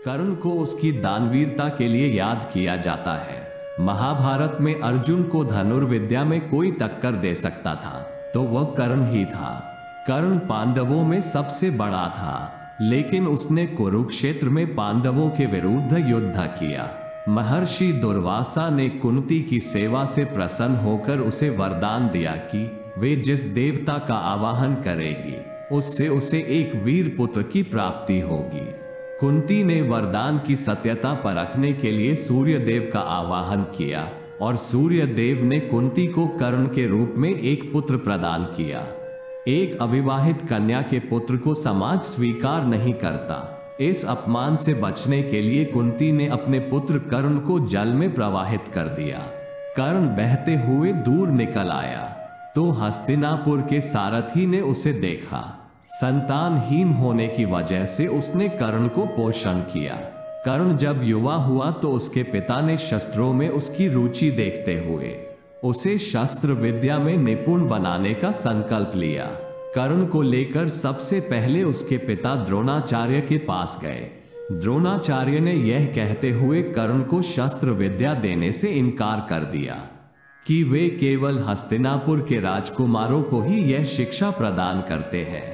कर्ण को उसकी दानवीरता के लिए याद किया जाता है। महाभारत में अर्जुन को धनुर्विद्या में कोई टक्कर दे सकता था तो वह कर्ण ही था। कर्ण पांडवों में सबसे बड़ा था, लेकिन उसने कुरुक्षेत्र में पांडवों के विरुद्ध युद्ध किया। महर्षि दुर्वासा ने कुंती की सेवा से प्रसन्न होकर उसे वरदान दिया कि वे जिस देवता का आवाहन करेगी उससे उसे एक वीर पुत्र की प्राप्ति होगी। कुंती ने वरदान की सत्यता परखने के लिए सूर्यदेव का आवाहन किया और सूर्यदेव ने कुंती को कर्ण के रूप में एक पुत्र प्रदान किया। एक अविवाहित कन्या के पुत्र को समाज स्वीकार नहीं करता। इस अपमान से बचने के लिए कुंती ने अपने पुत्र कर्ण को जल में प्रवाहित कर दिया। कर्ण बहते हुए दूर निकल आया तो हस्तिनापुर के सारथी ने उसे देखा। संतानहीन होने की वजह से उसने कर्ण को पोषण किया। कर्ण जब युवा हुआ तो उसके पिता ने शस्त्रों में उसकी रुचि देखते हुए उसे शस्त्र विद्या में निपुण बनाने का संकल्प लिया। कर्ण को लेकर सबसे पहले उसके पिता द्रोणाचार्य के पास गए। द्रोणाचार्य ने यह कहते हुए कर्ण को शस्त्र विद्या देने से इनकार कर दिया कि वे केवल हस्तिनापुर के राजकुमारों को ही यह शिक्षा प्रदान करते हैं।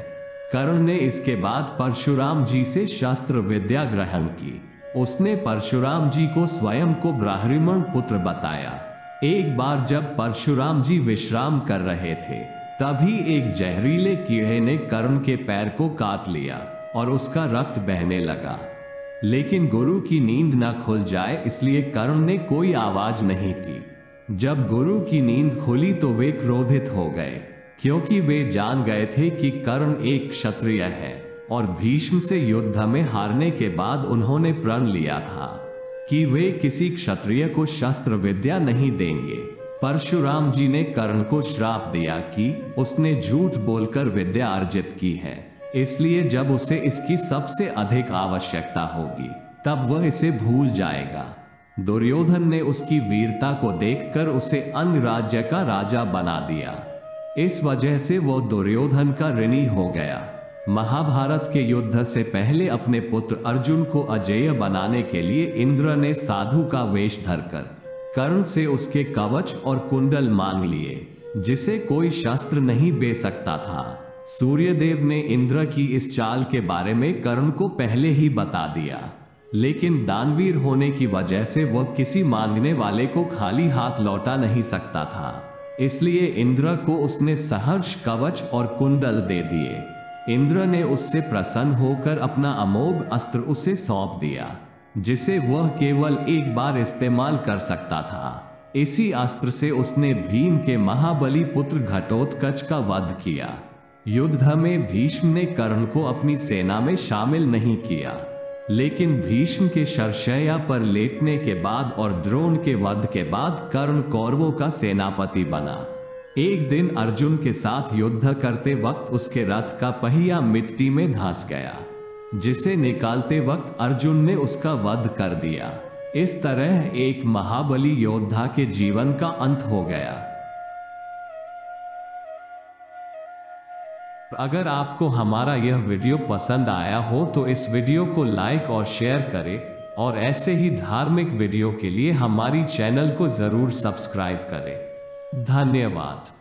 कर्ण ने इसके बाद परशुराम जी से शस्त्र विद्या ग्रहण की। उसने परशुराम जी को स्वयं को ब्राह्मण पुत्र बताया। एक बार जब परशुराम जी विश्राम कर रहे थे तभी एक जहरीले कीड़े ने कर्ण के पैर को काट लिया और उसका रक्त बहने लगा। लेकिन गुरु की नींद न खुल जाए इसलिए कर्ण ने कोई आवाज नहीं की। जब गुरु की नींद खुली तो वे क्रोधित हो गए क्योंकि वे जान गए थे कि कर्ण एक क्षत्रिय है और भीष्म से युद्ध में हारने के बाद उन्होंने प्रण लिया था कि वे किसी क्षत्रिय को शस्त्र विद्या नहीं देंगे। परशुराम जी ने कर्ण को श्राप दिया कि उसने झूठ बोलकर विद्या अर्जित की है, इसलिए जब उसे इसकी सबसे अधिक आवश्यकता होगी तब वह इसे भूल जाएगा। दुर्योधन ने उसकी वीरता को देखकर उसे अन्य राज्य का राजा बना दिया। इस वजह से वह दुर्योधन का ऋणी हो गया। महाभारत के युद्ध से पहले अपने पुत्र अर्जुन को अजेय बनाने के लिए इंद्र ने साधु का वेश धरकर कर्ण से उसके कवच और कुंडल मांग लिए, जिसे कोई शस्त्र नहीं दे सकता था। सूर्यदेव ने इंद्र की इस चाल के बारे में कर्ण को पहले ही बता दिया, लेकिन दानवीर होने की वजह से वह किसी मांगने वाले को खाली हाथ लौटा नहीं सकता था। इसलिए इंद्र को उसने सहर्ष कवच और कुंडल दे दिए। इंद्र ने उससे प्रसन्न होकर अपना अमोघ अस्त्र उसे सौंप दिया, जिसे वह केवल एक बार इस्तेमाल कर सकता था। इसी अस्त्र से उसने भीम के महाबली पुत्र घटोत्कच का वध किया। युद्ध में भीष्म ने कर्ण को अपनी सेना में शामिल नहीं किया, लेकिन भीष्म के शरशय्या पर लेटने के बाद और द्रोण के वध के बाद कर्ण कौरवों का सेनापति बना। एक दिन अर्जुन के साथ युद्ध करते वक्त उसके रथ का पहिया मिट्टी में धंस गया, जिसे निकालते वक्त अर्जुन ने उसका वध कर दिया। इस तरह एक महाबली योद्धा के जीवन का अंत हो गया। अगर आपको हमारा यह वीडियो पसंद आया हो तो इस वीडियो को लाइक और शेयर करें और ऐसे ही धार्मिक वीडियो के लिए हमारी चैनल को जरूर सब्सक्राइब करें। धन्यवाद।